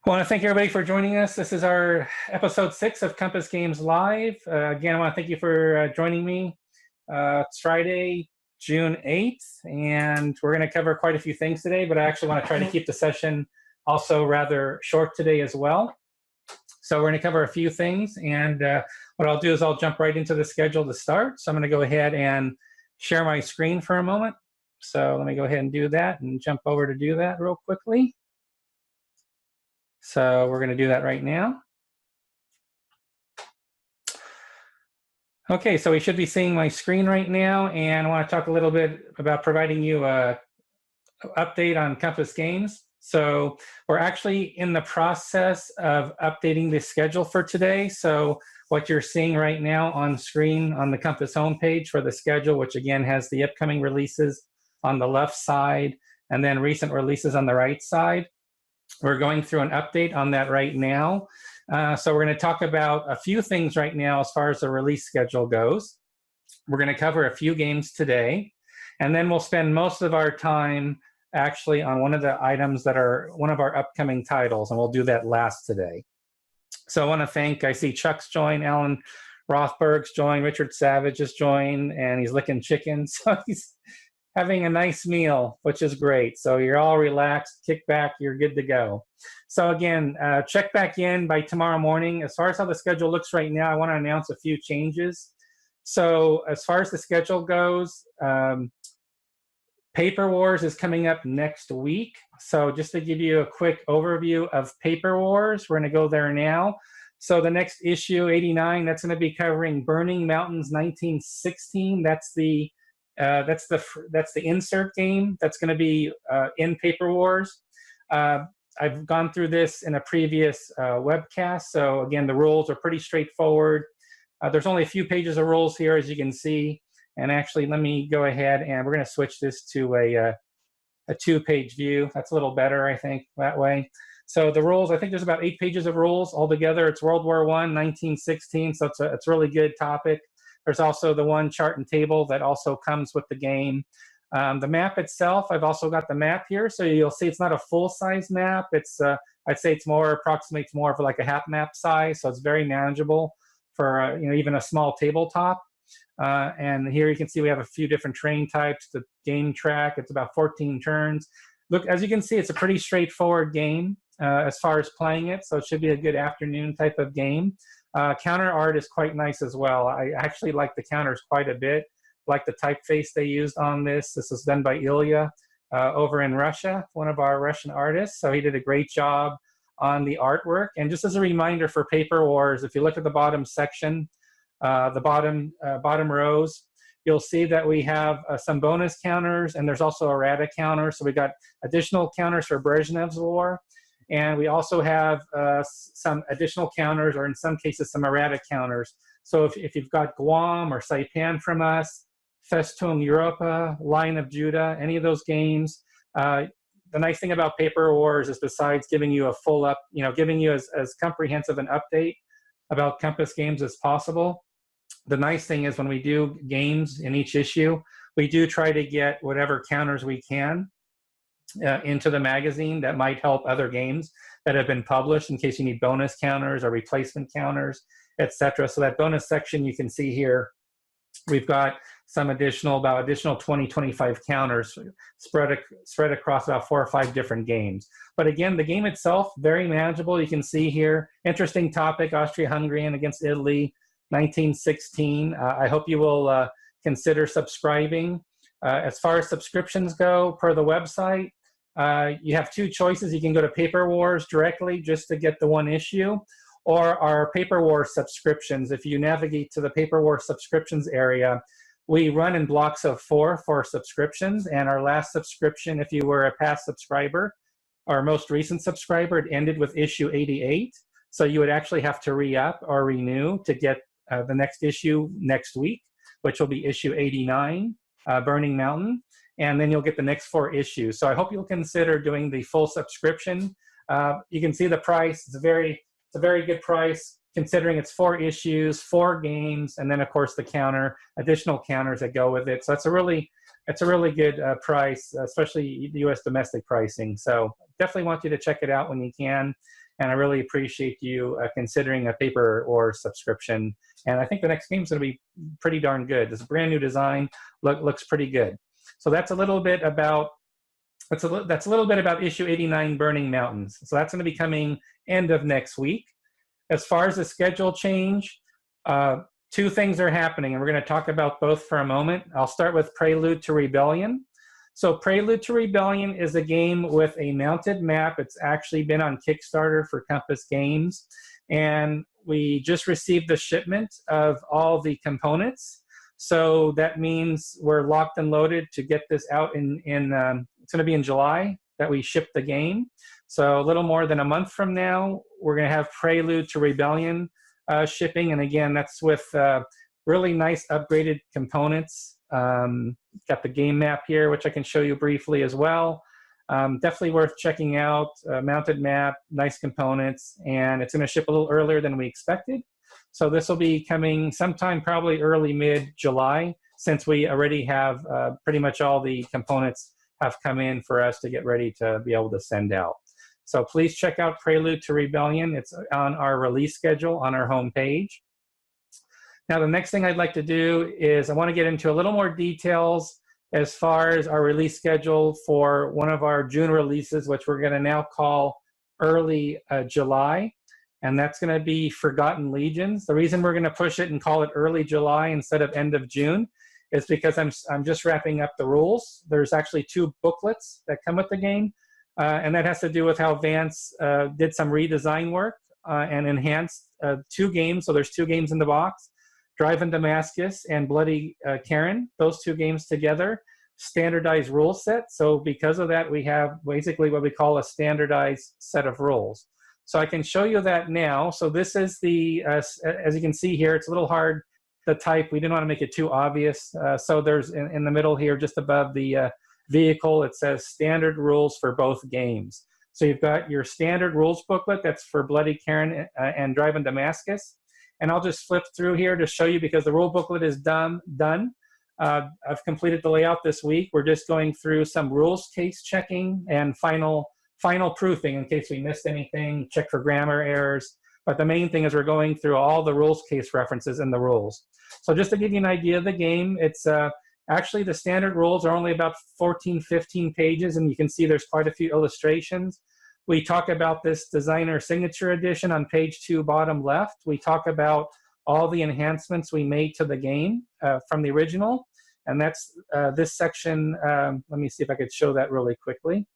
I want to thank everybody for joining us. This is our episode 6 of Compass Games Live. Again, I want to thank you for joining me. It's Friday, June 8th, and we're going to cover quite a few things today, but I actually want to try to keep the session also rather short today as well. So we're going to cover a few things, and what I'll do is I'll jump right into the schedule to start. So I'm going to go ahead and share my screen for a moment. So let me go ahead and do that and jump over to do that real quickly. So we're going to do that right now. Okay, so we should be seeing my screen right now, and I want to talk a little bit about providing you a update on Compass Games. So we're actually in the process of updating the schedule for today. So what you're seeing right now on screen on the Compass homepage for the schedule, which again has the upcoming releases on the left side and then recent releases on the right side. We're going through an update on that right now. So we're going to talk about a few things right now as far as the release schedule goes. We're going to cover a few games today, and then we'll spend most of our time actually on one of the items that are one of our upcoming titles, and we'll do that last today. So I want to thank, I see Chuck's joined, Alan Rothberg's joined, Richard Savage has joined, and he's licking chicken. So he's having a nice meal, which is great. So you're all relaxed, kick back, you're good to go. So again, check back in by tomorrow morning. As far as how the schedule looks right now, I want to announce a few changes. So as far as the schedule goes, Paper Wars is coming up next week. So just to give you a quick overview of Paper Wars, we're going to go there now. So the next issue, 89, that's going to be covering Burning Mountains 1916. That's the insert game that's going to be in Paper Wars. I've gone through this in a previous webcast. So again, the rules are pretty straightforward. There's only a few pages of rules here, as you can see. And actually, let me go ahead and we're going to switch this to a 2-page view. That's a little better, I think, that way. So the rules, I think there's about 8 pages of rules altogether. It's World War I, 1916. So it's a really good topic. There's also the one chart and table that also comes with the game. The map itself, I've also got the map here. So you'll see it's not a full-size map. It's I'd say it's more, approximates more of like a half map size. So it's very manageable for even a small tabletop. And here you can see we have a few different terrain types. The game track, it's about 14 turns. Look, as you can see, it's a pretty straightforward game as far as playing it. So it should be a good afternoon type of game. Counter art is quite nice as well. I actually like the counters quite a bit. Like the typeface they used on this. This was done by Ilya over in Russia, one of our Russian artists. So he did a great job on the artwork. And just as a reminder for Paper Wars, if you look at the bottom section, the bottom rows, you'll see that we have some bonus counters, and there's also errata counters. So we got additional counters for Brezhnev's War. And we also have some additional counters, or in some cases, some errata counters. So if you've got Guam or Saipan from us, Festung Europa, Lion of Judah, any of those games, the nice thing about Paper Wars is besides giving you a full giving you as comprehensive an update about Compass Games as possible, the nice thing is when we do games in each issue, we do try to get whatever counters we can into the magazine that might help other games that have been published in case you need bonus counters or replacement counters, etc. So that bonus section you can see here, we've got some additional 20, 25 counters spread across about 4 or 5 different games. But again, the game itself, very manageable. You can see here, interesting topic, Austria-Hungarian against Italy, 1916. I hope you will consider subscribing. As far as subscriptions go, per the website, you have 2 choices. You can go to Paper Wars directly just to get the one issue, or our Paper Wars subscriptions. If you navigate to the Paper Wars subscriptions area, we run in blocks of 4 for subscriptions, and our last subscription, if you were a past subscriber, our most recent subscriber, it ended with issue 88. So you would actually have to re-up or renew to get the next issue next week, which will be issue 89, Burning Mountain, and then you'll get the next 4 issues. So I hope you'll consider doing the full subscription. You can see the price. It's a very good price considering it's 4 issues, 4 games, and then of course the additional counters that go with it. So it's a really good price, especially the U.S. domestic pricing. So definitely want you to check it out when you can. and I really appreciate you considering a paper or subscription. And I think the next game is going to be pretty darn good. This brand new design looks pretty good. So that's a little bit about that's a little bit about issue 89, Burning Mountains. So that's going to be coming end of next week. As far as the schedule change, two things are happening, and we're going to talk about both for a moment. I'll start with Prelude to Rebellion. So Prelude to Rebellion is a game with a mounted map. It's actually been on Kickstarter for Compass Games, and we just received the shipment of all the components. So that means we're locked and loaded to get this out it's going to be in July that we ship the game. So a little more than a month from now, we're going to have Prelude to Rebellion shipping. And again, that's with really nice upgraded components. Got the game map here, which I can show you briefly as well. Definitely worth checking out. Mounted map, nice components, and it's going to ship a little earlier than we expected. So this will be coming sometime probably early mid-July, since we already have pretty much all the components have come in for us to get ready to be able to send out. So please check out Prelude to Rebellion. It's on our release schedule on our homepage. Now, the next thing I'd like to do is I want to get into a little more details as far as our release schedule for one of our June releases, which we're going to now call early July. And that's going to be Forgotten Legions. The reason we're going to push it and call it early July instead of end of June is because I'm just wrapping up the rules. There's actually 2 booklets that come with the game, and that has to do with how Vance did some redesign work and enhanced 2 games. So there's 2 games in the box, Drive in Damascus and Bloody Karen. Those 2 games together, standardized rule set. So because of that, we have basically what we call a standardized set of rules. So I can show you that now. So this is the, as you can see here, it's a little hard to type. We didn't want to make it too obvious. So there's in the middle here, just above the vehicle, it says standard rules for both games. So you've got your standard rules booklet that's for Bloody Karen and Drive in Damascus. And I'll just flip through here to show you because the rule booklet is done. I've completed the layout this week. We're just going through some rules case checking and final proofing in case we missed anything, check for grammar errors. But the main thing is we're going through all the rules case references in the rules. So just to give you an idea of the game, it's actually the standard rules are only about 14, 15 pages, and you can see there's quite a few illustrations. We talk about this designer signature edition on page 2, bottom left. We talk about all the enhancements we made to the game from the original. And that's this section. Let me see if I could show that really quickly.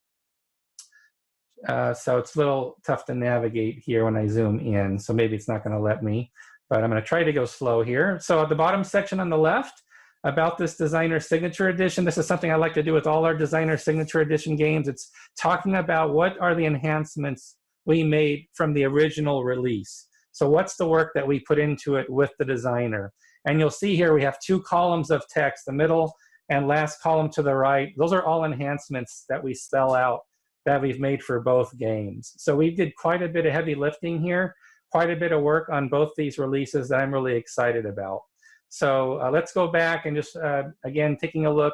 So it's a little tough to navigate here when I zoom in. So maybe it's not going to let me, but I'm going to try to go slow here. So at the bottom section on the left, about this designer signature edition. This is something I like to do with all our designer signature edition games. It's talking about what are the enhancements we made from the original release. So what's the work that we put into it with the designer? And you'll see here we have 2 columns of text, the middle and last column to the right. Those are all enhancements that we spell out that we've made for both games. So we did quite a bit of heavy lifting here, quite a bit of work on both these releases that I'm really excited about. So let's go back and just, again, taking a look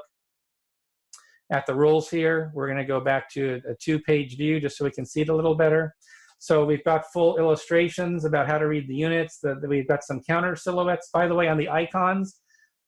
at the rules here. We're going to go back to a 2-page view just so we can see it a little better. So we've got full illustrations about how to read the units. We've got some counter silhouettes. By the way, on the icons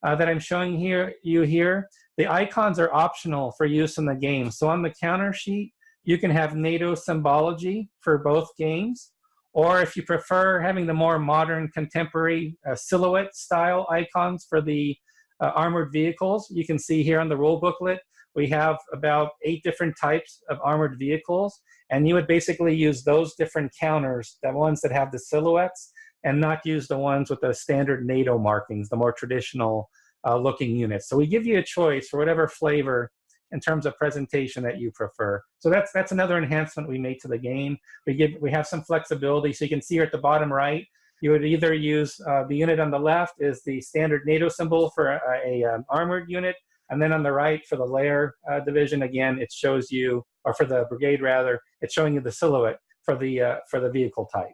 that I'm showing you here, the icons are optional for use in the game. So on the counter sheet, you can have NATO symbology for both games. Or if you prefer having the more modern contemporary silhouette style icons for the armored vehicles, you can see here on the rule booklet, we have about 8 different types of armored vehicles. And you would basically use those different counters, the ones that have the silhouettes, and not use the ones with the standard NATO markings, the more traditional looking units. So we give you a choice for whatever flavor in terms of presentation that you prefer. So that's another enhancement we made to the game. We have some flexibility. So you can see here at the bottom right, you would either use the unit on the left is the standard NATO symbol for a armored unit, and then on the right for the layer division, again, it shows you, or for the brigade rather, it's showing you the silhouette for the vehicle type.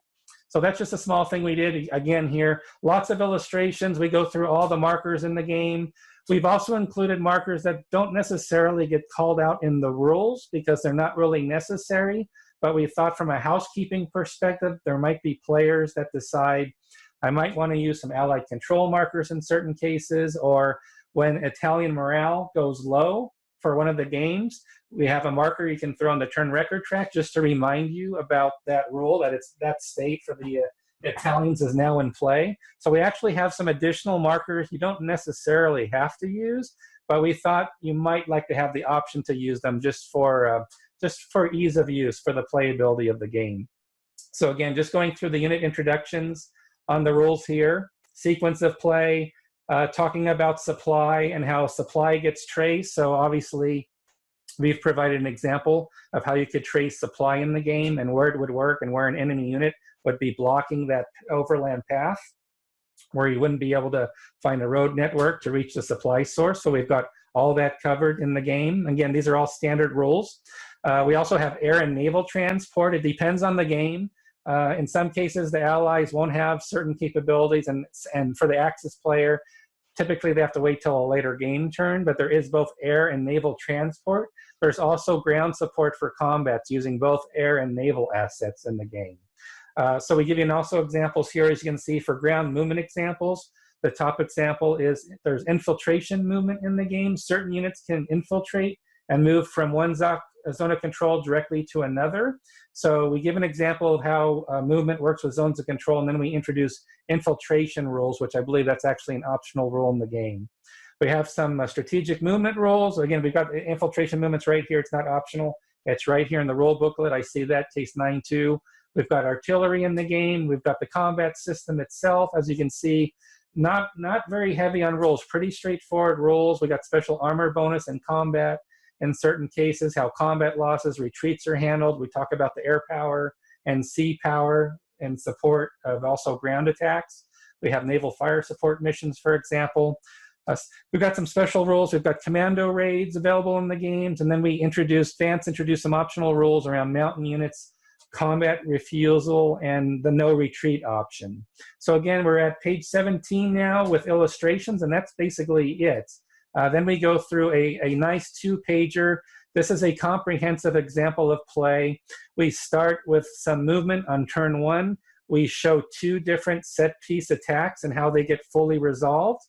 So that's just a small thing we did. Again here, lots of illustrations. We go through all the markers in the game. We've also included markers that don't necessarily get called out in the rules because they're not really necessary, but we thought from a housekeeping perspective, there might be players that decide, I might want to use some allied control markers in certain cases, or when Italian morale goes low for one of the games, we have a marker you can throw on the turn record track just to remind you about that rule, that it's that state for the Italians is now in play. So we actually have some additional markers you don't necessarily have to use, but we thought you might like to have the option to use them just for ease of use for the playability of the game. So again, just going through the unit introductions on the rules here, sequence of play, talking about supply and how supply gets traced. So obviously, we've provided an example of how you could trace supply in the game and where it would work and where an enemy unit would be blocking that overland path, where you wouldn't be able to find a road network to reach the supply source. So we've got all that covered in the game. Again, these are all standard rules. We also have air and naval transport. It depends on the game. In some cases, the allies won't have certain capabilities, and for the Axis player, typically they have to wait till a later game turn, but there is both air and naval transport. There's also ground support for combats using both air and naval assets in the game. So we give you also examples here, as you can see, for ground movement examples. The top example is there's infiltration movement in the game. Certain units can infiltrate and move from one zone of control directly to another. So we give an example of how movement works with zones of control, and then we introduce infiltration rules, which I believe that's actually an optional rule in the game. We have some strategic movement rules. Again, we've got infiltration movements right here. It's not optional. It's right here in the rule booklet. I see that, case 9-2. We've got artillery in the game. We've got the combat system itself. As you can see, not very heavy on rules, pretty straightforward rules. We got special armor bonus in combat in certain cases, how combat losses, retreats are handled. We talk about the air power and sea power in support of also ground attacks. We have naval fire support missions, for example. We've got some special rules. We've got commando raids available in the games, and then we Vance introduced some optional rules around mountain units, combat refusal, and the no retreat option. So again, we're at page 17 now with illustrations, and that's basically it. Then we go through a nice 2-pager. This is a comprehensive example of play. We start with some movement on turn 1. We show 2 different set-piece attacks and how they get fully resolved.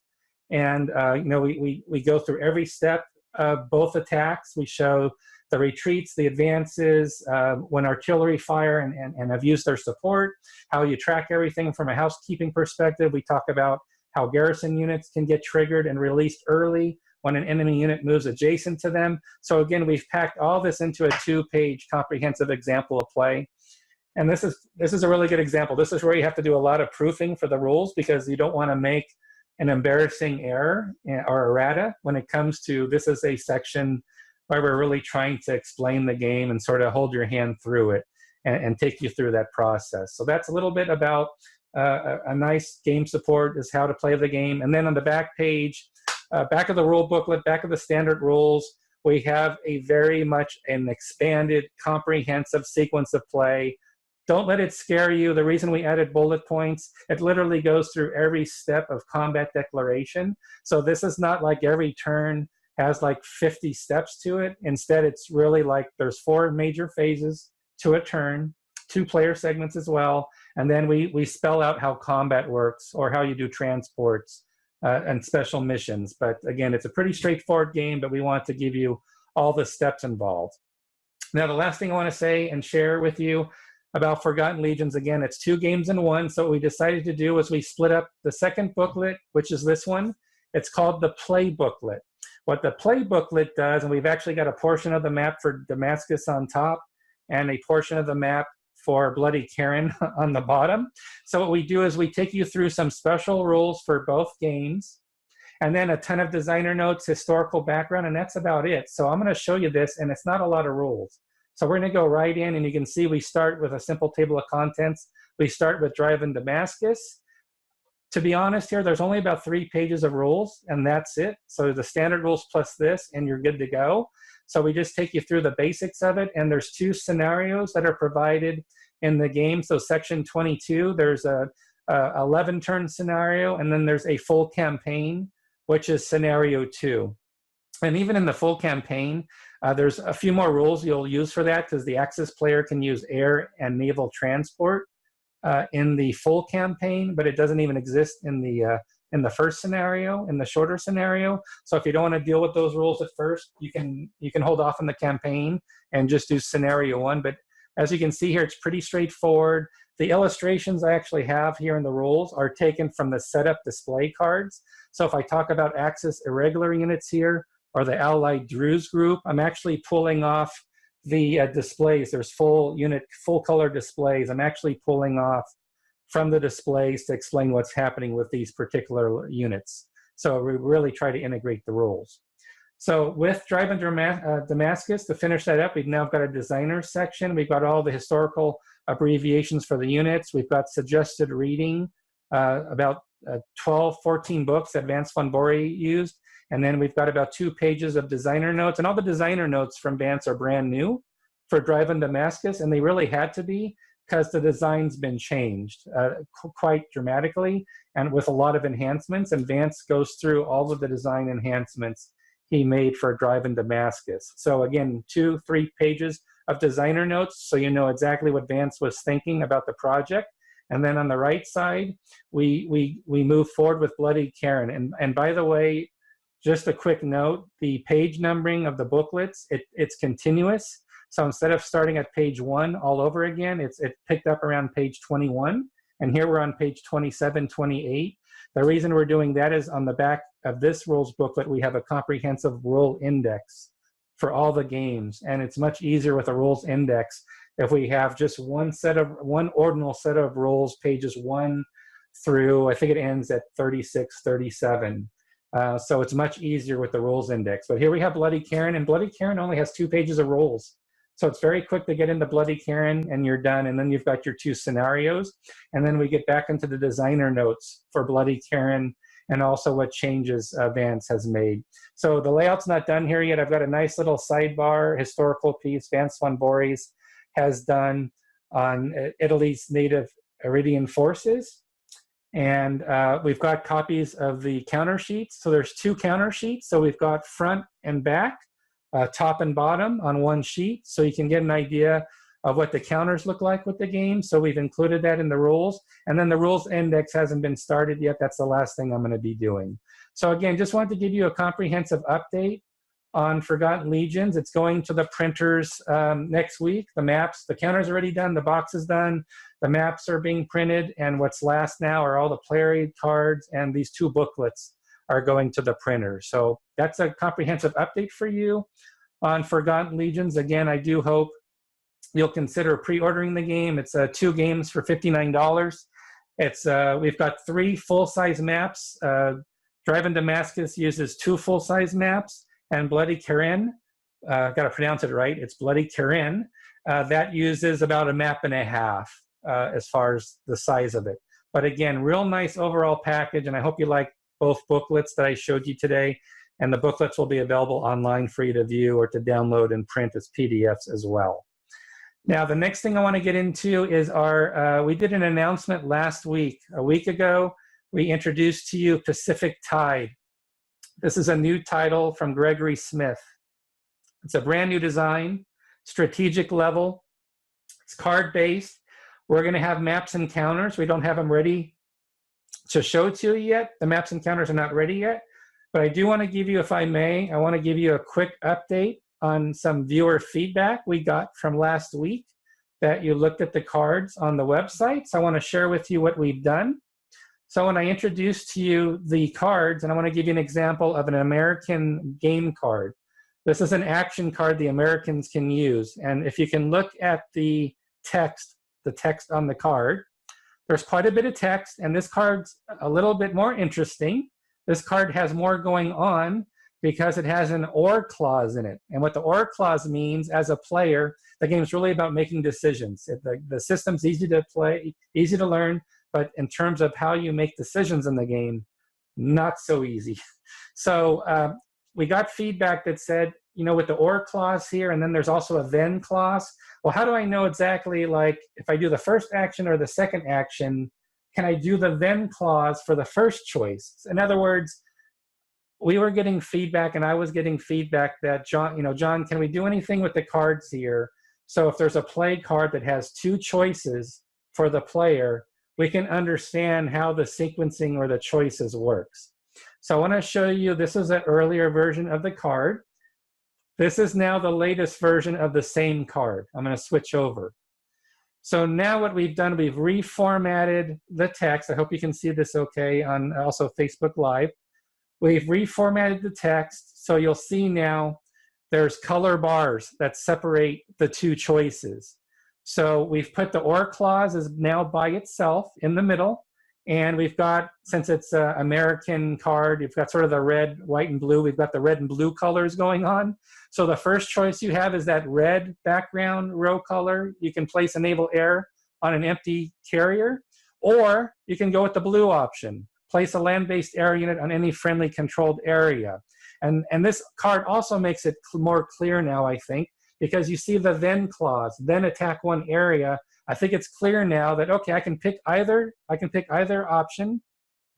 And we go through every step of both attacks. We show the retreats, the advances, when artillery fire and have used their support, how you track everything from a housekeeping perspective. We talk about how garrison units can get triggered and released early when an enemy unit moves adjacent to them. So again, we've packed all this into a 2-page comprehensive example of play. And this is a really good example. This is where you have to do a lot of proofing for the rules, because you don't want to make an embarrassing error or errata when it comes to, this is a section where we're really trying to explain the game and sort of hold your hand through it and take you through that process. So that's a little bit about a nice game support, is how to play the game. And then on the back page, back of the rule booklet, back of the standard rules, we have a very much an expanded, comprehensive sequence of play. Don't let it scare you. The reason we added bullet points, it literally goes through every step of combat declaration. So this is not like every turn has like 50 steps to it. Instead, it's really like there's 4 major phases to a turn, 2 player segments as well. And then we spell out how combat works, or how you do transports and special missions. But again, it's a pretty straightforward game, but we want to give you all the steps involved. Now, the last thing I want to say and share with you about Forgotten Legions, again, it's 2 games in 1. So what we decided to do was we split up the second booklet, which is this one. It's called the Play Booklet. What the Play Booklet does, and we've actually got a portion of the map for Damascus on top and a portion of the map for Bloody Karen on the bottom. So what we do is we take you through some special rules for both games, and then a ton of designer notes, historical background, and that's about it. So I'm going to show you this, and it's not a lot of rules. So we're going to go right in, and you can see we start with a simple table of contents. We start with driving Damascus. To be honest here, there's only about 3 pages of rules, and that's it. So the standard rules plus this, and you're good to go. So we just take you through the basics of it, and there's 2 scenarios that are provided in the game. So section 22, there's a 11-turn scenario, and then there's a full campaign, which is scenario 2. And even in the full campaign, There's a few more rules you'll use for that because the Axis player can use air and naval transport in the full campaign, but it doesn't even exist in the first scenario, in the shorter scenario. So if you don't want to deal with those rules at first, you can hold off on the campaign and just do scenario 1. But as you can see here, it's pretty straightforward. The illustrations I actually have here in the rules are taken from the setup display cards. So if I talk about Axis irregular units here, or the Allied Druze group, I'm actually pulling off the displays. There's full color displays. I'm actually pulling off from the displays to explain what's happening with these particular units. So we really try to integrate the rules. So with Drive on Damascus, to finish that up, we've now got a designer section. We've got all the historical abbreviations for the units. We've got suggested reading, about 12, 14 books that Vance von Borry used. And then we've got about 2 pages of designer notes. And all the designer notes from Vance are brand new for Drive on Damascus. And they really had to be because the design's been changed quite dramatically and with a lot of enhancements. And Vance goes through all of the design enhancements he made for Drive on Damascus. So again, 2, 3 pages of designer notes so you know exactly what Vance was thinking about the project. And then on the right side, we move forward with Bloody Karen. And by the way, just a quick note, the page numbering of the booklets, it's continuous. So instead of starting at page 1 all over again, it picked up around page 21. And here we're on page 27, 28. The reason we're doing that is on the back of this rules booklet, we have a comprehensive rule index for all the games. And it's much easier with a rules index if we have just one ordinal set of rules, pages 1 through, I think it ends at 36, 37. So it's much easier with the rules index. But here we have Bloody Karen, and Bloody Karen only has 2 pages of rules. So it's very quick to get into Bloody Karen, and you're done. And then you've got your 2 scenarios. And then we get back into the designer notes for Bloody Karen and also what changes Vance has made. So the layout's not done here yet. I've got a nice little sidebar historical piece Vance von Borry has done on Italy's native Iridian forces. And we've got copies of the counter sheets. So there's 2 counter sheets. So we've got front and back, top and bottom on one sheet. So you can get an idea of what the counters look like with the game. So we've included that in the rules. And then the rules index hasn't been started yet. That's the last thing I'm going to be doing. So again, just wanted to give you a comprehensive update on Forgotten Legions. It's going to the printers next week. The maps, the counter's already done, the box is done, the maps are being printed, and what's last now are all the player aid cards, and these 2 booklets are going to the printer. So that's a comprehensive update for you on Forgotten Legions. Again, I do hope you'll consider pre-ordering the game. It's 2 games for $59. It's we've got 3 full-size maps. Drive on Damascus uses 2 full-size maps, and Bloody Karen, got to pronounce it right, it's Bloody Karen, that uses about a map and a half as far as the size of it. But again, real nice overall package, and I hope you like both booklets that I showed you today, and the booklets will be available online for you to view or to download and print as PDFs as well. Now, the next thing I want to get into is we did an announcement last week. A week ago, we introduced to you Pacific Tide. This is a new title from Gregory Smith. It's a brand new design, strategic level. It's card-based. We're going to have maps and counters. We don't have them ready to show to you yet. The maps and counters are not ready yet. But I do want to give you, if I may, I want to give you a quick update on some viewer feedback we got from last week that you looked at the cards on the website. So I want to share with you what we've done. So when I introduce to you the cards, and I want to give you an example of an American game card. This is an action card the Americans can use. And if you can look at the text on the card, there's quite a bit of text, and this card's a little bit more interesting. This card has more going on because it has an or clause in it. And what the or clause means as a player, the game's really about making decisions. The system's easy to play, easy to learn, but in terms of how you make decisions in the game, not so easy. So we got feedback that said, you know, with the or clause here, and then there's also a then clause. Well, how do I know exactly, like, if I do the first action or the second action, can I do the then clause for the first choice? In other words, we were getting feedback, and I was getting feedback that, John, can we do anything with the cards here? So if there's a play card that has two choices for the player, we can understand how the sequencing or the choices works. So I want to show you, this is an earlier version of the card. This is now the latest version of the same card. I'm going to switch over. So now what we've done, we've reformatted the text. I hope you can see this okay on also Facebook Live. We've reformatted the text, so you'll see now there's color bars that separate the two choices. So we've put the or clause is now by itself in the middle, and we've got, since it's an American card, you've got sort of the red, white, and blue. We've got the red and blue colors going on. So the first choice you have is that red background row color. You can place a naval air on an empty carrier, or you can go with the blue option. Place a land-based air unit on any friendly controlled area. And this card also makes it more clear now, I think, because you see the then clause, then attack one area. I think it's clear now that, okay, I can pick either option,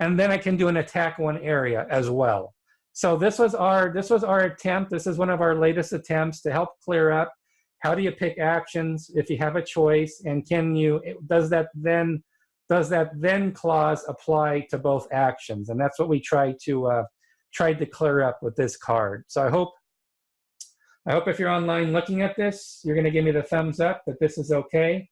and then I can do an attack one area as well. So this was our attempt. This is one of our latest attempts to help clear up how do you pick actions if you have a choice, and does that then clause apply to both actions? And that's what we tried to clear up with this card. So I hope if you're online looking at this, you're going to give me the thumbs up that this is okay.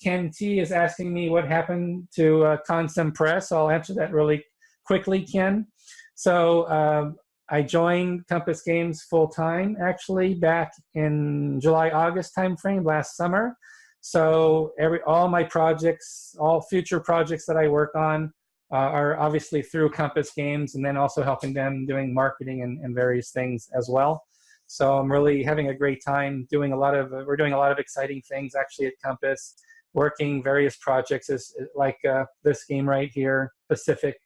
Ken T is asking me what happened to Consum Press. So I'll answer that really quickly, Ken. So I joined Compass Games full-time, actually, back in July-August timeframe last summer. So all my projects, all future projects that I work on are obviously through Compass Games, and then also helping them doing marketing and various things as well. So I'm really having a great time doing we're doing a lot of exciting things actually at Compass, working various projects like this game right here, Pacific,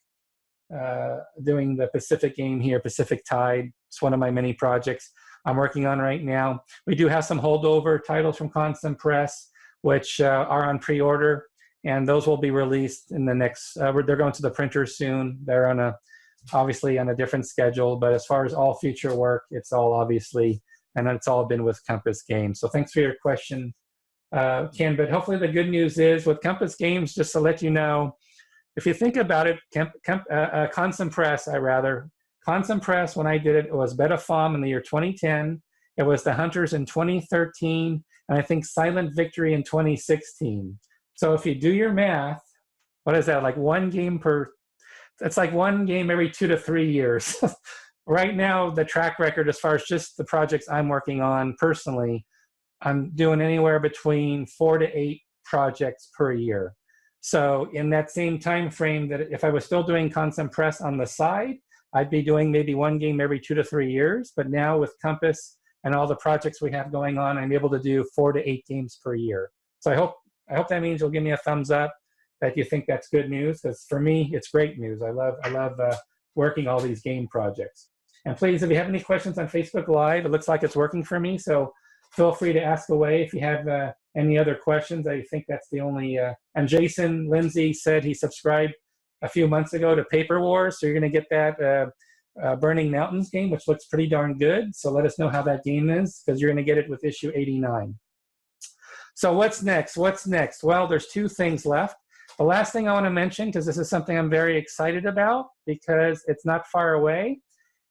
doing the Pacific game here, Pacific Tide. It's one of my many projects I'm working on right now. We do have some holdover titles from Consum Press, which are on pre-order, and those will be released in the next, they're going to the printer soon. They're obviously on a different schedule, but as far as all future work, it's all obviously, and it's all been with Compass Games. So thanks for your question, Ken, but hopefully the good news is with Compass Games, just to let you know, if you think about it, Consum Press, when I did it, it was Beta Fom in the year 2010, it was The Hunters in 2013, and I think Silent Victory in 2016. So if you do your math, what is that, like it's like one game every 2 to 3 years. Right now, the track record, as far as just the projects I'm working on personally, I'm doing anywhere between 4 to 8 projects per year. So in that same time frame, that if I was still doing Consum Press on the side, I'd be doing maybe one game every 2 to 3 years. But now with Compass and all the projects we have going on, I'm able to do 4 to 8 games per year. So I hope that means you'll give me a thumbs up that you think that's good news, because for me, it's great news. I love working all these game projects. And please, if you have any questions on Facebook Live, it looks like it's working for me, so feel free to ask away if you have any other questions. I think that's the only, and Jason Lindsay said he subscribed a few months ago to Paper Wars, so you're gonna get that Burning Mountains game, which looks pretty darn good. So let us know how that game is, because you're gonna get it with issue 89. So what's next? Well, there's 2 things left. The last thing I want to mention, because this is something I'm very excited about because it's not far away,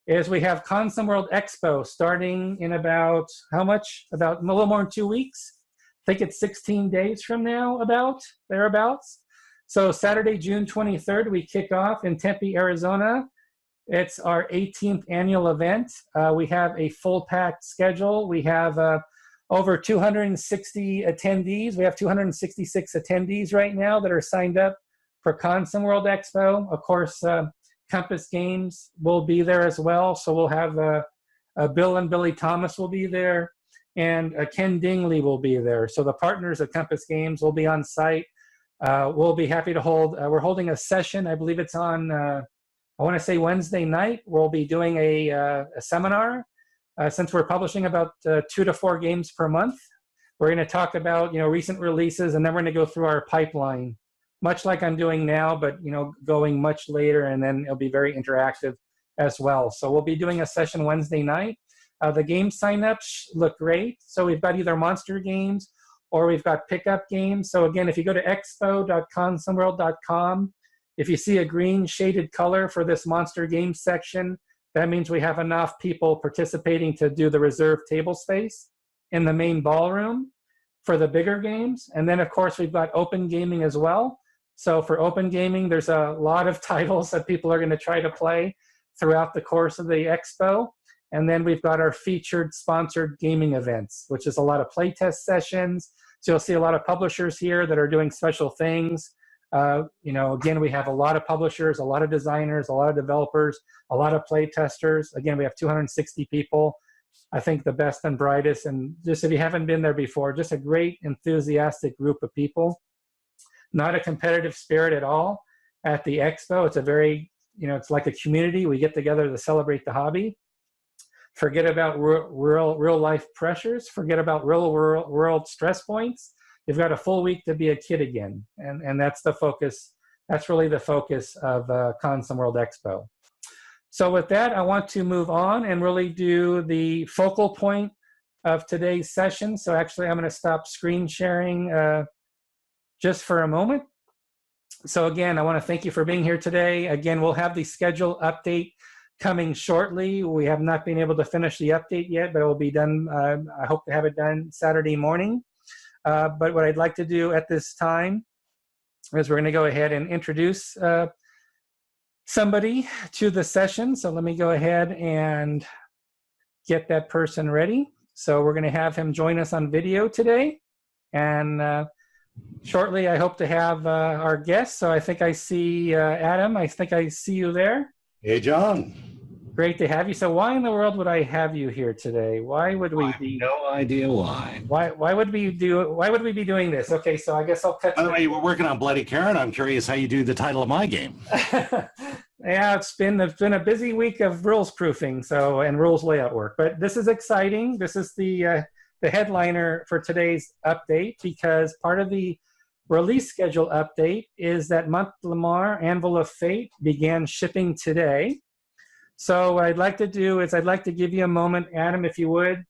is we have Consum World Expo starting in about how much? About a little more than 2 weeks. I think it's 16 days from now, thereabouts. So Saturday, June 23rd, we kick off in Tempe, Arizona. It's our 18th annual event. We have a full-packed schedule. We have over 260 attendees. We have 266 attendees right now that are signed up for Consum World Expo. Of course, Compass Games will be there as well. So we'll have Bill and Billy Thomas will be there, and Ken Dingley will be there. So the partners at Compass Games will be on site. We'll be happy to hold, we're holding a session. I believe it's on, I want to say Wednesday night. We'll be doing a seminar. Since we're publishing about 2 to 4 games per month, we're going to talk about recent releases, and then we're going to go through our pipeline, much like I'm doing now, but going much later, and then it'll be very interactive as well. So we'll be doing a session Wednesday night. The game signups look great. So we've got either monster games or we've got pickup games. So again, if you go to expo.consomeworld.com, if you see a green shaded color for this monster game section, that means we have enough people participating to do the reserved table space in the main ballroom for the bigger games. And then of course we've got open gaming as well. So for open gaming, there's a lot of titles that people are going to try to play throughout the course of the expo. And then we've got our featured sponsored gaming events, which is a lot of playtest sessions. So you'll see a lot of publishers here that are doing special things. You know, again, we have a lot of publishers, a lot of designers, a lot of developers, a lot of play testers. Again, we have 260 people. I think the best and brightest. And just if you haven't been there before, just a great enthusiastic group of people. Not a competitive spirit at all at the expo. It's a very, you know, it's like a community. We get together to celebrate the hobby. Forget about real life pressures. Forget about real world stress points. You've got a full week to be a kid again. And that's the focus. That's really the focus of Consum World Expo. So with that, I want to move on and really do the focal point of today's session. So actually, I'm going to stop screen sharing just for a moment. So again, I want to thank you for being here today. Again, we'll have the schedule update coming shortly. We have not been able to finish the update yet, but it will be done. I hope to have it done Saturday morning. But what I'd like to do at this time is we're going to go ahead and introduce somebody to the session. So let me go ahead and get that person ready. So we're going to have him join us on video today. And shortly, I hope to have our guest. So I think I see Adam. I think I see you there. Hey, John. Great to have you. So why in the world would I have you here today? Why would we be? No idea why. Why would we be doing this? Okay, so I guess I'll cut. By the way, we're working on Bloody Karen. I'm curious how you do the title of my game. Yeah, it's been a busy week of rules proofing, and rules layout work. But this is exciting. This is the headliner for today's update, because part of the release schedule update is that MONTÉLIMAR Anvil of Fate began shipping today. So what I'd like to do is I'd like to give you a moment, Adam, if you would.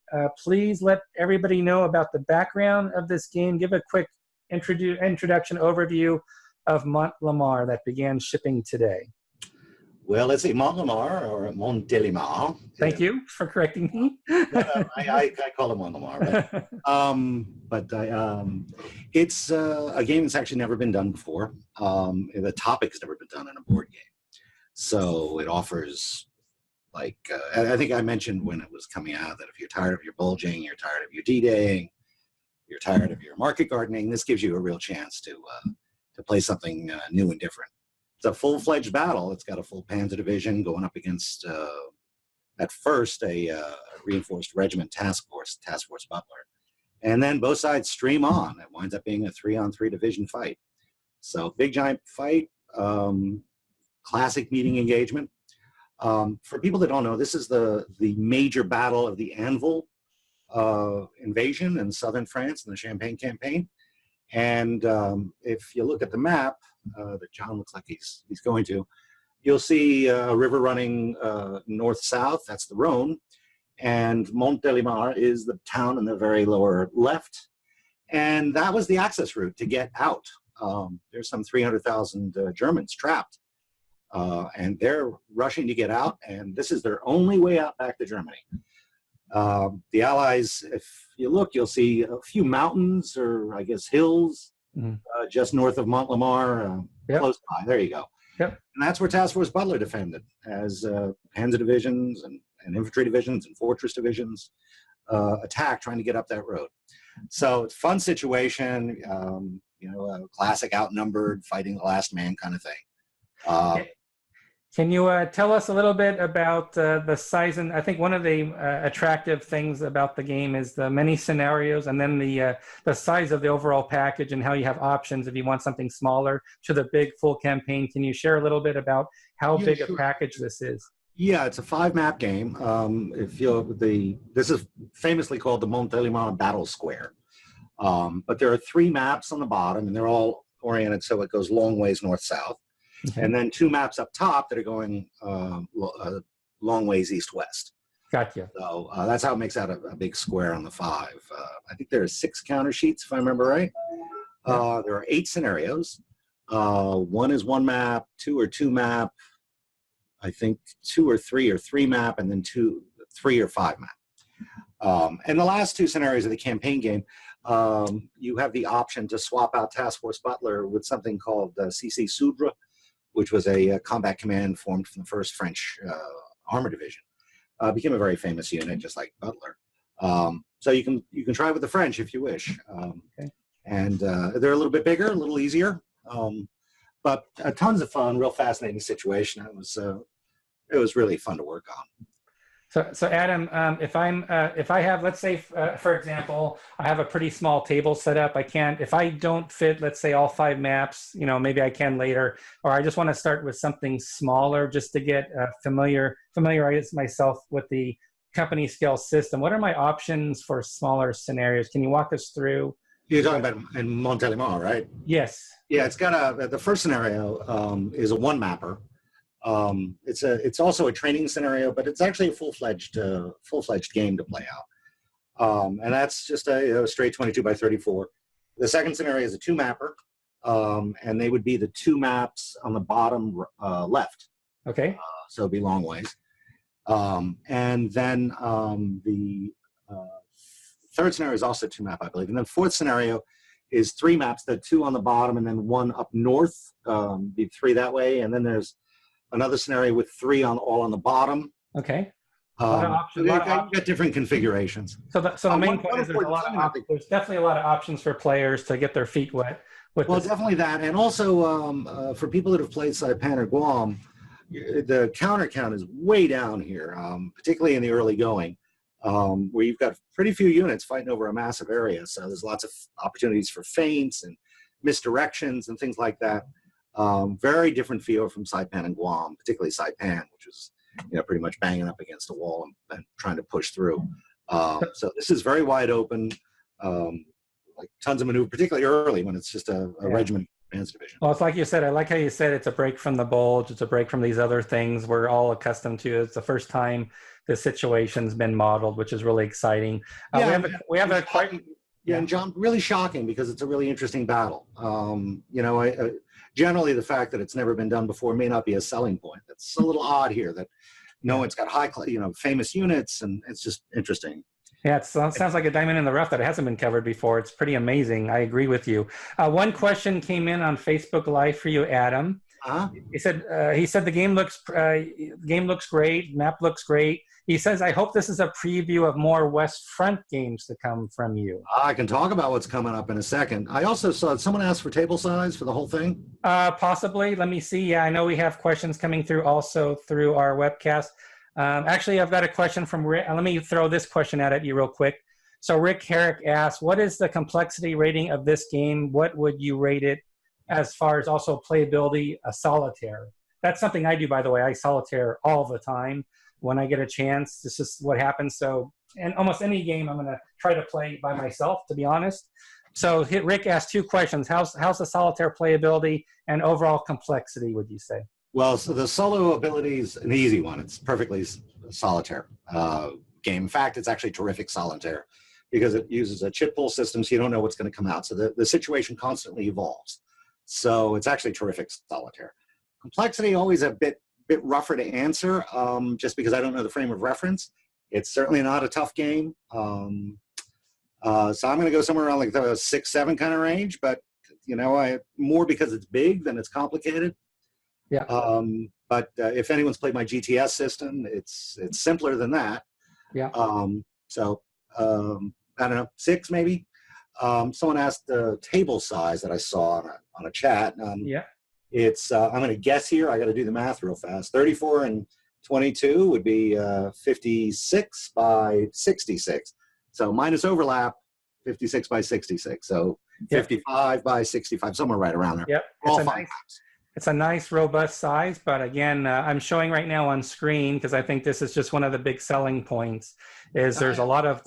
Please let everybody know about the background of this game. Give a quick introduction overview of MONTÉLIMAR that began shipping today. Well, let's see, MONTÉLIMAR or MONTÉLIMAR. Thank you for correcting me. I call it MONTÉLIMAR. It's a game that's actually never been done before. The topic's never been done in a board game. So it offers, like, I think I mentioned when it was coming out that if you're tired of your bulging, you're tired of your D-Daying, you're tired of your market gardening, this gives you a real chance to play something new and different. It's a full-fledged battle. It's got a full Panzer division going up against, at first, a reinforced regiment task force Butler. And then both sides stream on. It winds up being a 3-on-3 division fight. So big, giant fight, classic meeting engagement. For people that don't know, this is the major battle of the Anvil invasion in southern France in the Champagne campaign. And if you look at the map that John looks like he's going to, you'll see a river running north-south. That's the Rhone. And MONTÉLIMAR is the town in the very lower left. And that was the access route to get out. There's some 300,000 Germans trapped. And they're rushing to get out. And this is their only way out back to Germany. The Allies, if you look, you'll see a few mountains or, I guess, hills just north of MONTÉLIMAR, close by. There you go. Yep. And that's where Task Force Butler defended, as Panzer divisions and infantry divisions and fortress divisions attacked, trying to get up that road. So it's a fun situation, you know, a classic outnumbered, fighting the last man kind of thing. Can you tell us a little bit about the size? And I think one of the attractive things about the game is the many scenarios, and then the size of the overall package and how you have options if you want something smaller to the big full campaign. Can you share a little bit about how big a package this is? Yeah, it's a 5-map game. This is famously called the MONTÉLIMAR Battle Square. But there are 3 maps on the bottom, and they're all oriented so it goes long ways north-south. Okay. And then 2 maps up top that are going long ways east-west. Gotcha. So that's how it makes out a big square on the 5. I think there are 6 counter sheets, if I remember right. There are 8 scenarios. 1 is 1 map, 2 or 2 map, I think 2 or 3 map, and then 3 or 5 map. And the last 2 scenarios of the campaign game, you have the option to swap out Task Force Butler with something called CC Soudre, which was a combat command formed from the 1st French Armor Division. Became a very famous unit, just like Butler. So you can try with the French if you wish. Okay. And they're a little bit bigger, a little easier, but tons of fun, real fascinating situation. It was really fun to work on. So Adam, if I have, let's say, for example, I have a pretty small table set up. If I don't fit, let's say, all 5 maps, maybe I can later, or I just want to start with something smaller just to get familiarize myself with the company scale system. What are my options for smaller scenarios? Can you walk us through? You're talking about in Montélimar, right? Yes. Yeah, it's got the first scenario is a 1 mapper. It's also a training scenario, but it's actually a full-fledged game to play out. And that's just a straight 22 by 34. The second scenario is a 2 mapper, and they would be the 2 maps on the bottom left. Okay. So it'd be long ways. And then the third scenario is also 2 map, I believe. And then 4th scenario is 3 maps, the 2 on the bottom and then 1 up north, be 3 that way. And then there's another scenario with 3 all on the bottom. Okay. You've got different configurations. So the main point is there's definitely a lot of options for players to get their feet wet. Well, definitely that. And also for people that have played Saipan or Guam, the counter count is way down here, particularly in the early going, where you've got pretty few units fighting over a massive area. So there's lots of opportunities for feints and misdirections and things like that. Very different feel from Saipan and Guam, particularly Saipan, which was pretty much banging up against a wall and trying to push through. So this is very wide open, like tons of maneuver, particularly early when it's just a regiment advanced division. Well, it's like you said. I like how you said it's a break from the bulge. It's a break from these other things we're all accustomed to. It's the first time the situation's been modeled, which is really exciting. We have a quite. Yeah, and John, really shocking because it's a really interesting battle. Generally, the fact that it's never been done before may not be a selling point. That's a little odd here that it's got famous units, and it's just interesting. Yeah, it sounds like a diamond in the rough that it hasn't been covered before. It's pretty amazing. I agree with you. One question came in on Facebook Live for you, Adam. He said the game looks great, map looks great. He says, I hope this is a preview of more West Front games to come from you. I can talk about what's coming up in a second. I also saw someone ask for table size for the whole thing. Possibly. Let me see. Yeah, I know we have questions coming through also through our webcast. Actually, I've got a question from Rick. Let me throw this question at you real quick. So Rick Herrick asks, what is the complexity rating of this game? What would you rate it as far as also playability, solitaire? That's something I do, by the way. I solitaire all the time when I get a chance. This is what happens. So, and almost any game I'm going to try to play by myself, to be honest. So Rick asked 2 questions. How's the solitaire playability and overall complexity, would you say? Well, so the solo ability is an easy one. It's perfectly solitaire game. In fact, it's actually terrific solitaire because it uses a chip pull system, so you don't know what's going to come out. So the situation constantly evolves. So it's actually terrific solitaire. Complexity, always a bit rougher to answer, just because I don't know the frame of reference. It's certainly not a tough game. So I'm going to go somewhere around like the 6-7 kind of range, but more because it's big than it's complicated. Yeah. But if anyone's played my GTS system, it's simpler than that. Yeah. So I don't know, 6 maybe. Someone asked the table size that I saw on a chat. Yeah. It's I'm going to guess here. I got to do the math real fast. 34 and 22 would be 56 by 66. So minus overlap, 56 by 66. So 55 by 65, somewhere right around there. Yep. It's a nice, robust size, but again, I'm showing right now on screen because I think this is just one of the big selling points. There's a lot of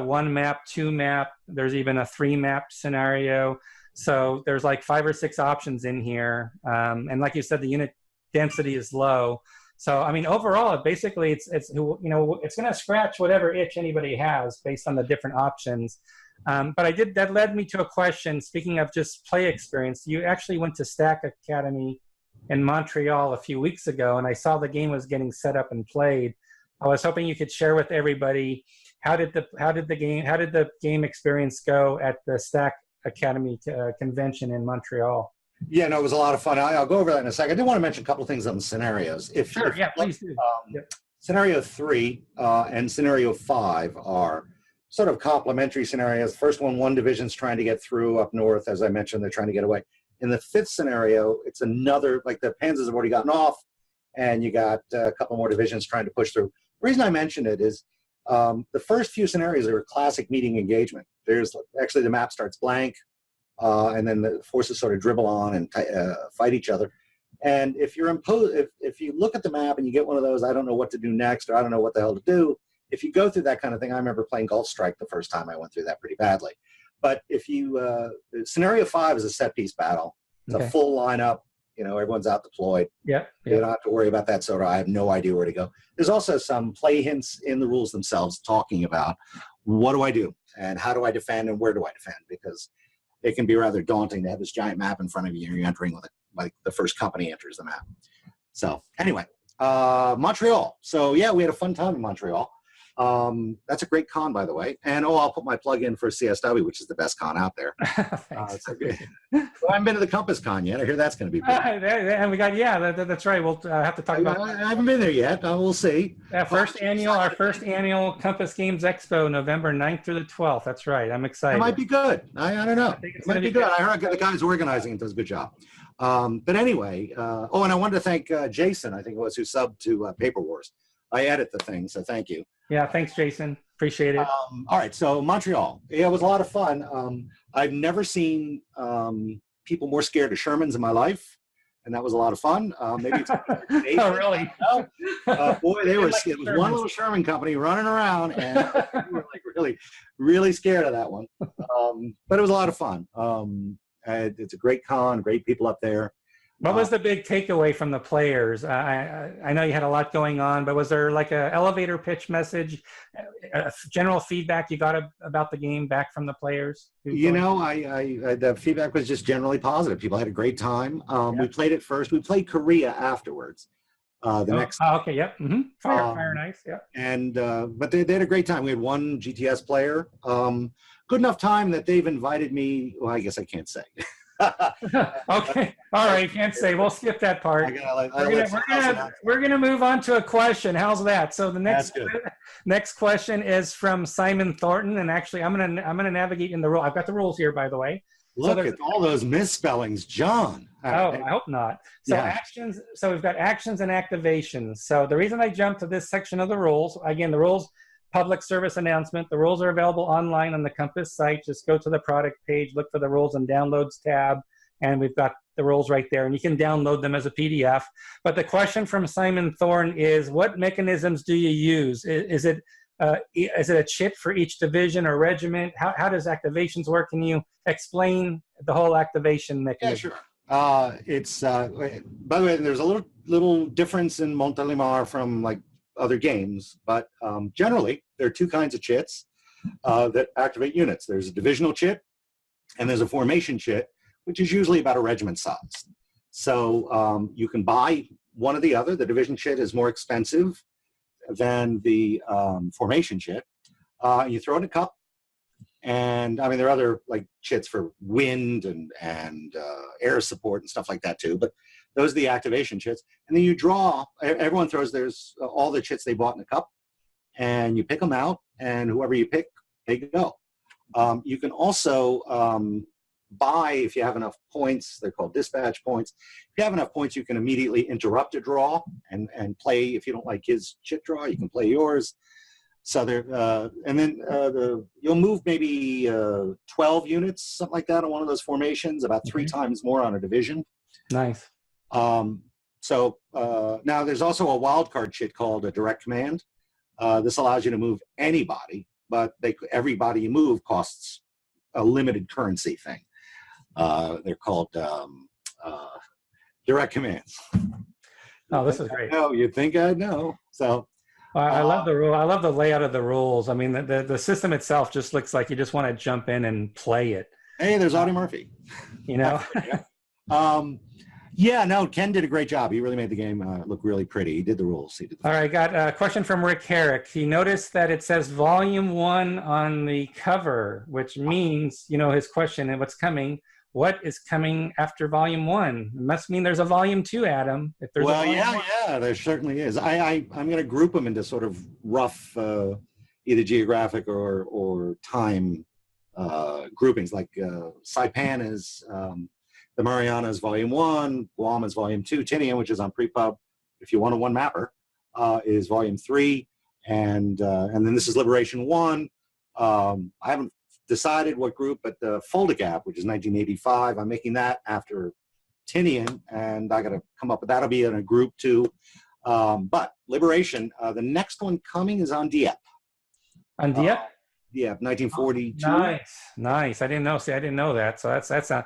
1 map, 2 map. There's even a 3 map scenario. So there's like 5 or 6 options in here, and like you said, the unit density is low. So I mean, overall, basically, it's you know, it's going to scratch whatever itch anybody has based on the different options. But that led me to a question. Speaking of just play experience, you actually went to Stack Academy in Montreal a few weeks ago, and I saw the game was getting set up and played. I was hoping you could share with everybody how did the game experience go at the Stack Academy convention in Montreal? Yeah, no, it was a lot of fun. I'll go over that in a second. I did want to mention a couple of things on the scenarios. Sure, yeah, please do. Yep. Scenario 3 and Scenario 5 are sort of complementary scenarios. First one division's trying to get through up north. As I mentioned, they're trying to get away. In the 5th scenario, it's another, like the Panzers have already gotten off, and you got a couple more divisions trying to push through. The reason I mentioned it is the first few scenarios are classic meeting engagement. There's actually the map starts blank, and then the forces sort of dribble on and fight each other. And if you're if you look at the map and you get one of those, I don't know what to do next, or I don't know what the hell to do. If you go through that kind of thing, I remember playing Gulf Strike the first time I went through that pretty badly. But if you, Scenario 5 is a set piece battle. It's a full lineup. You know, everyone's out deployed. Yeah. You don't have to worry about that sort of, I have no idea where to go. There's also some play hints in the rules themselves talking about what do I do and how do I defend and where do I defend, because it can be rather daunting to have this giant map in front of you and you're entering with it, like the first company enters the map. So anyway, Montreal. So yeah, we had a fun time in Montreal. That's a great con, by the way. And I'll put my plug in for CSW, which is the best con out there. Thanks. Well, I haven't been to the Compass Con yet. I hear that's going to be pretty. And we got, that's right. We'll have to talk about. I haven't been there yet. We'll see. Our first annual Compass Games Expo, November 9th through the 12th. That's right. I'm excited. It might be good. I don't know. It might be good. I heard the guys organizing it does a good job. But anyway, and I wanted to thank Jason, I think it was, who subbed to Paper Wars. I edit the thing, so thank you. Yeah, thanks, Jason. Appreciate it. All right, so Montreal. Yeah, it was a lot of fun. I've never seen people more scared of Shermans in my life, and that was a lot of fun. Maybe it's oh, really? Boy, it was one little Sherman company running around, and we were like really, really scared of that one. But it was a lot of fun. It's a great con, great people up there. What was the big takeaway from the players? I know you had a lot going on, but was there like an elevator pitch message, general feedback you got about the game back from the players? You know, the feedback was just generally positive. People had a great time. We played it first. We played Korea afterwards. Okay, yep. Mm-hmm. Fire and Ice, yeah. And but they had a great time. We had one GTS player. Good enough time that they've invited me. Well, I guess I can't say. Okay, all right, can't say. We'll skip that part. We're gonna move on to a question. How's that? So the next question is from Simon Thornton, and actually I'm gonna navigate in the rule. I've got the rules here, by the way. Look at all those misspellings, John. I hope not. So actions. So we've got actions and activations. So the reason I jumped to this section of the rules, again, the rules. Public service announcement. The rules are available online on the Compass site. Just go to the product page, look for the rules and downloads tab, and we've got the rules right there. And you can download them as a PDF. But the question from Simon Thorne is, what mechanisms do you use? Is it a chip for each division or regiment? How does activations work? Can you explain the whole activation mechanism? Yeah, sure. It's by the way, there's a little difference in Montélimar from like other games, but generally there are two kinds of chits that activate units. There's a divisional chit and there's a formation chit, which is usually about a regiment size. So you can buy one or the other. The division chit is more expensive than the formation chit. You throw it in a cup, and I mean there are other like chits for wind and air support and stuff like that too, but those are the activation chits. And then you draw, everyone throws all the chits they bought in a cup, and you pick them out, and whoever you pick, they go. You can also buy, if you have enough points, they're called dispatch points. If you have enough points, you can immediately interrupt a draw and play. If you don't like his chit draw, you can play yours. So there, and then you'll move maybe 12 units, something like that, on one of those formations, about 3 times more on a division. Nice. So now there's also a wild card chit called a direct command. This allows you to move anybody, but everybody you move costs a limited currency thing. They're called direct commands. Oh, this is great. No, you'd think I'd know. So I love the rule. I love the layout of the rules. I mean, the system itself just looks like you just want to jump in and play it. hey, there's Audie Murphy. You know. Yeah, no, Ken did a great job. He really made the game look really pretty. He did the rules. All right, got a question from Rick Herrick. He noticed that it says Volume 1 on the cover, which means, you know, his question and what's coming. What is coming after Volume 1? It must mean there's a Volume 2, Adam. If there's yeah, there certainly is. I'm going to group them into sort of rough, either geographic or time groupings. Like Saipan is the Marianas Volume 1, Guam is Volume 2, Tinian, which is on Prepub, if you want a one mapper, is Volume 3, and then this is Liberation 1. I haven't decided what group, but the Folda Gap, which is 1985, I'm making that after Tinian, and I got to come up with that'll be in a group too. But Liberation, the next one coming is on Dieppe. On Dieppe? Dieppe, 1942. Oh, nice. I didn't know. See, I didn't know that. So that's. I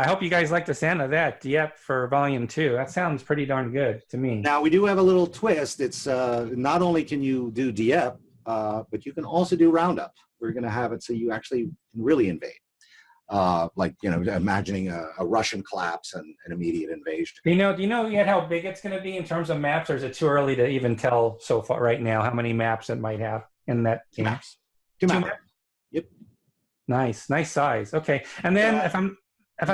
hope you guys like the sound of that Dieppe for Volume 2. That sounds pretty darn good to me. Now we do have a little twist. It's not only can you do Dieppe, but you can also do Roundup. We're going to have it so you actually can really invade. Like, you know, imagining a Russian collapse and an immediate invasion. Do you know yet how big it's going to be in terms of maps, or is it too early to even tell so far right now how many maps it might have in that game? Two maps. Yep. Nice size. Okay, and then if I'm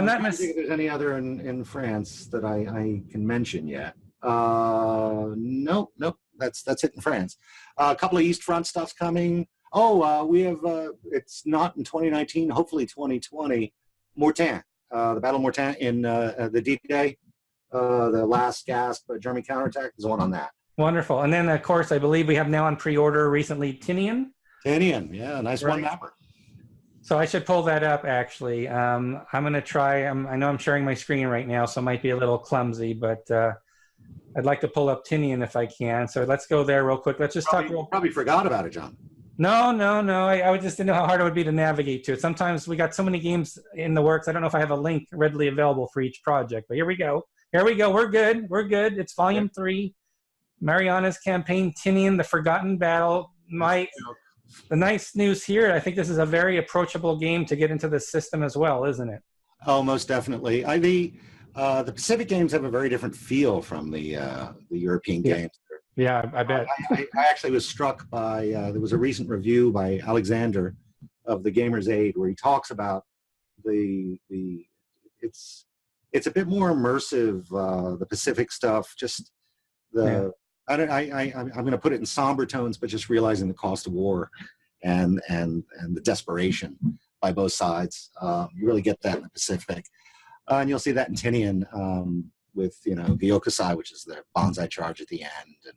not mistaken, if there's any other in France that I can mention yet. Nope. That's it in France. A couple of East Front stuff's coming. We have, it's not in 2019, hopefully 2020, Mortain, the Battle of Mortain in the D-Day, the last gasp German counterattack is one on that. Wonderful. And then, of course, I believe we have now on pre-order recently Tinian. Tinian, yeah, nice one mapper. So I should pull that up, actually. I'm going to try. I know I'm sharing my screen right now, so it might be a little clumsy, but I'd like to pull up Tinian if I can. So let's go there real quick. Let's just talk. Probably forgot about it, John. No. I just didn't know how hard it would be to navigate to it. Sometimes we got so many games in the works. I don't know if I have a link readily available for each project, but here we go. We're good. It's Volume 3, Mariana's Campaign, Tinian, The Forgotten Battle. The nice news here, I think this is a very approachable game to get into the system as well, isn't it? Oh, most definitely. The Pacific games have a very different feel from the European games. Yeah, I bet. I actually was struck by, there was a recent review by Alexander of the Gamer's Aid where he talks about it's a bit more immersive, the Pacific stuff, just I'm going to put it in somber tones, but just realizing the cost of war and the desperation by both sides. You really get that in the Pacific. And you'll see that in Tinian with, you know, the Yokusai, which is the bonsai charge at the end.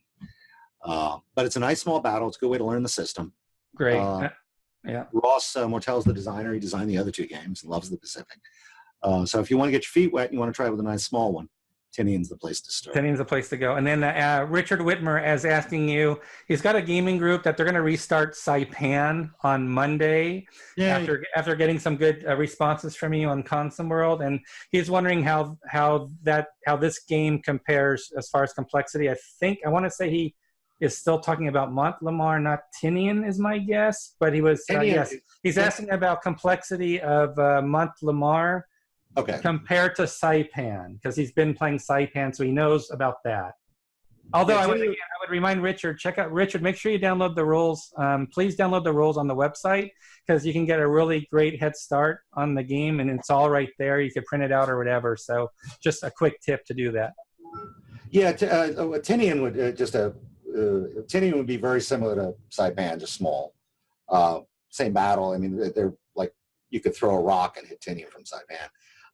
But it's a nice small battle. It's a good way to learn the system. Great. Ross Mortel's the designer. He designed the other two games and loves the Pacific. So if you want to get your feet wet and you want to try with a nice small one, Tinian's the place to start. Tinian's the place to go. And then Richard Whitmer is asking you, he's got a gaming group that they're going to restart Saipan on Monday after getting some good responses from you on Consum World. And he's wondering how this game compares as far as complexity. I want to say he is still talking about Montélimar, not Tinian is my guess. But he was, he's asking about complexity of Montélimar. Okay. Compared to Saipan, because he's been playing Saipan, so he knows about that. Although I would remind Richard, check out Richard. Make sure you download the rules. Please download the rules on the website because you can get a really great head start on the game, and it's all right there. You could print it out or whatever. So just a quick tip to do that. Yeah, Tinian would Tinian would be very similar to Saipan, just small. Same battle. I mean, they're like you could throw a rock and hit Tinian from Saipan.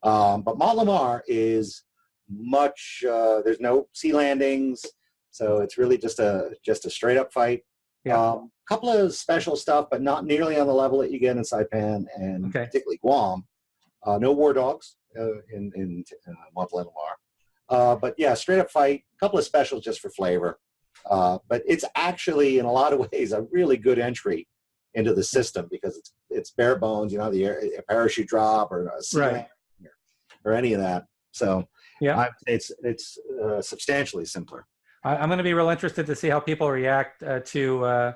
But Montélimar is much. There's no sea landings, so it's really just a straight up fight. Couple of special stuff, but not nearly on the level that you get in Saipan and particularly Guam. No war dogs in Montélimar. But yeah, straight up fight. Couple of specials just for flavor. But it's actually in a lot of ways a really good entry into the system because it's bare bones. You know, a parachute drop or a sea landing or any of that. So, Yeah. It's substantially simpler. I'm going to be real interested to see how people react to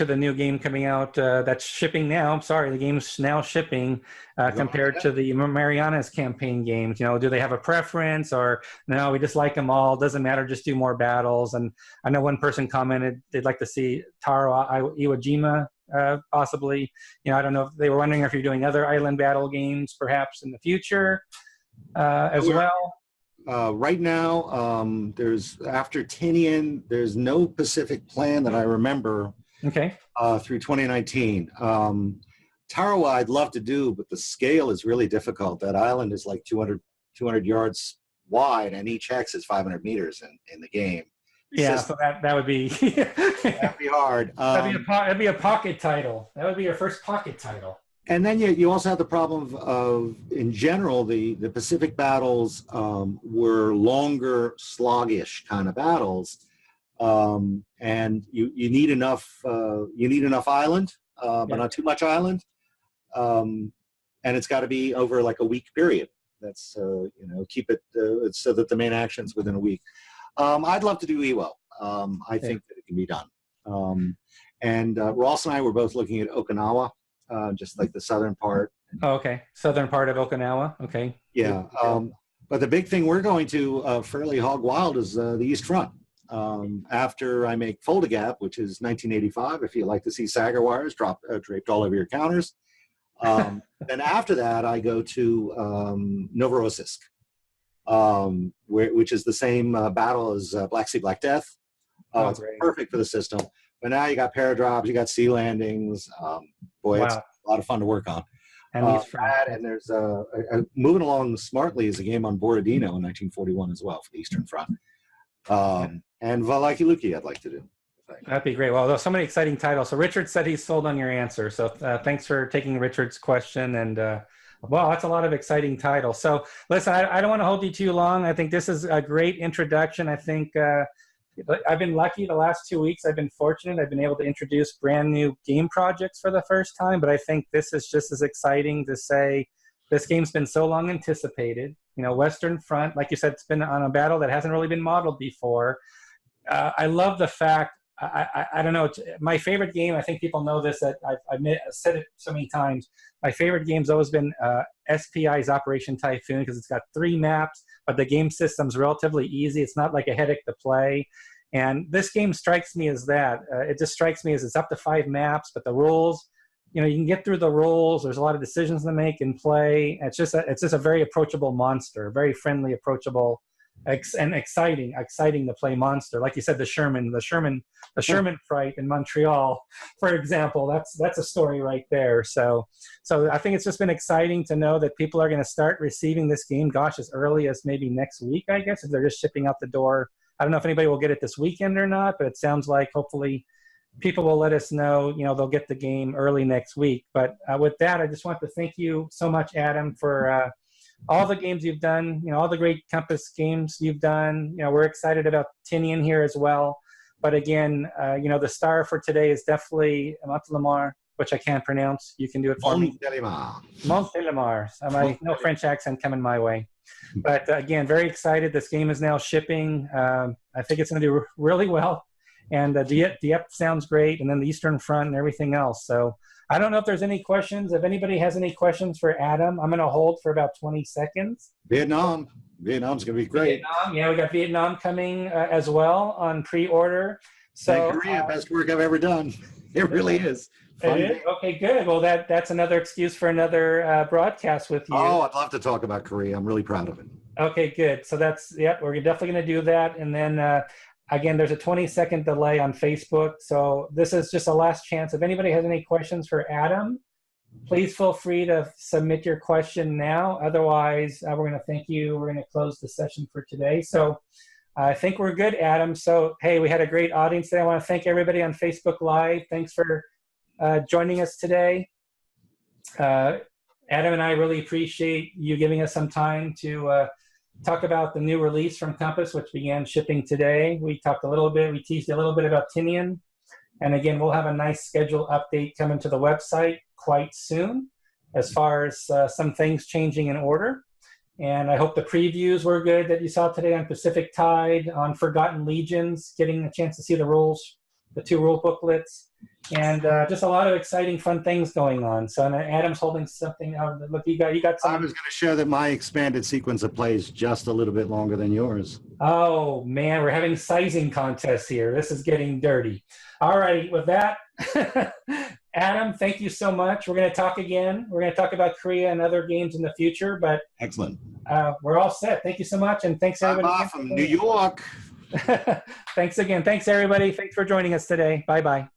the new game coming out that's shipping now. I'm sorry, the game's now shipping compared to the Mariana's campaign games. You know, do they have a preference, or no, we just like them all, doesn't matter, just do more battles? And I know one person commented they'd like to see Taro Iwajima possibly. You know, I don't know if they were wondering if you're doing other island battle games perhaps in the future as well. Right now, there's after Tinian, there's no Pacific plan that I remember. Okay. Through 2019. Tarawa I'd love to do, but the scale is really difficult. That island is like 200 yards wide, and each hex is 500 meters in the game. Yeah, so that would be that'd be hard. That'd be a pocket title. That would be your first pocket title. And then you also have the problem of in general, the Pacific battles were longer, sluggish kind of battles. And you need enough island, but not too much island. And it's got to be over like a week period. That's keep it so that the main action's within a week. I'd love to do Iwo. I think that it can be done. And Ross and I were both looking at Okinawa, just like the southern part. Oh, okay, southern part of Okinawa. Okay. Yeah. But the big thing we're going to fairly hog wild is the East Front. After I make Fold a Gap, which is 1985, if you like to see sagger wires draped all over your counters. Then after that, I go to Novorossiysk, which is the same battle as Black Sea Black Death. It's perfect for the system. But now you got paradrops, you got sea landings. It's a lot of fun to work on. And there's Moving Along Smartly is a game on Borodino in 1941 as well for the Eastern Front. And Valaki Luki I'd like to do. That'd be great. Well, there's so many exciting titles. So Richard said he's sold on your answer. So thanks for taking Richard's question. And wow, that's a lot of exciting titles. So listen, I don't want to hold you too long. I think this is a great introduction. I think I've been lucky the last 2 weeks. I've been fortunate. I've been able to introduce brand new game projects for the first time. But I think this is just as exciting to say this game's been so long anticipated. You know, Western Front, like you said, it's been on a battle that hasn't really been modeled before. I love the fact, I don't know, my favorite game, I think people know this, that I've said it so many times, my favorite game's always been SPI's Operation Typhoon, because it's got 3 maps, but the game system's relatively easy. It's not like a headache to play. And this game strikes me as that. It just strikes me as it's up to 5 maps, but the rules, you know, you can get through the rules. There's a lot of decisions to make and play. It's just a very approachable monster, very friendly, approachable, and exciting to play monster. Like you said, the Sherman fight in Montreal, for example, that's a story right there. So I think it's just been exciting to know that people are going to start receiving this game, gosh, as early as maybe next week, I guess, if they're just shipping out the door. I don't know if anybody will get it this weekend or not, but it sounds like hopefully people will let us know, you know, they'll get the game early next week. But with that, I just want to thank you so much, Adam, for all the games you've done, you know, all the great Compass games you've done. You know, we're excited about Tinian here as well. But again, you know, the star for today is definitely MONTÉLIMAR, which I can't pronounce. You can do it for me. MONTÉLIMAR. No French accent coming my way. But again, very excited. This game is now shipping. I think it's going to do really well. And Dieppe sounds great. And then the Eastern Front and everything else. So I don't know if there's any questions. If anybody has any questions for Adam, I'm going to hold for about 20 seconds. Vietnam's going to be great. Vietnam, yeah, we got Vietnam coming as well on pre-order. So Korea, best work I've ever done. It really is. It is? Okay, good. Well, that's another excuse for another broadcast with you. Oh, I'd love to talk about Korea. I'm really proud of it. Okay, good. So we're definitely going to do that. And then again, there's a 20-second delay on Facebook. So this is just a last chance. If anybody has any questions for Adam, please feel free to submit your question now. Otherwise, we're going to thank you. We're going to close the session for today. So I think we're good, Adam. So, hey, we had a great audience today. I want to thank everybody on Facebook Live. Thanks for joining us today. Adam and I really appreciate you giving us some time to talk about the new release from Compass, which began shipping today. We teased a little bit about Tinian. And again, we'll have a nice schedule update coming to the website quite soon as far as some things changing in order. And I hope the previews were good that you saw today on Pacific Tide, on Forgotten Legions, getting a chance to see the rules, the 2 rule booklets, and just a lot of exciting, fun things going on. So Adam's holding something out. Look, you got some. I was going to share that my expanded sequence of plays just a little bit longer than yours. Oh man, we're having sizing contests here. This is getting dirty. All right, with that, Adam, thank you so much. We're going to talk again. We're going to talk about Korea and other games in the future, but excellent. We're all set. Thank you so much, and thanks everybody. I'm off from New York. Thanks again. Thanks everybody. Thanks for joining us today. Bye bye.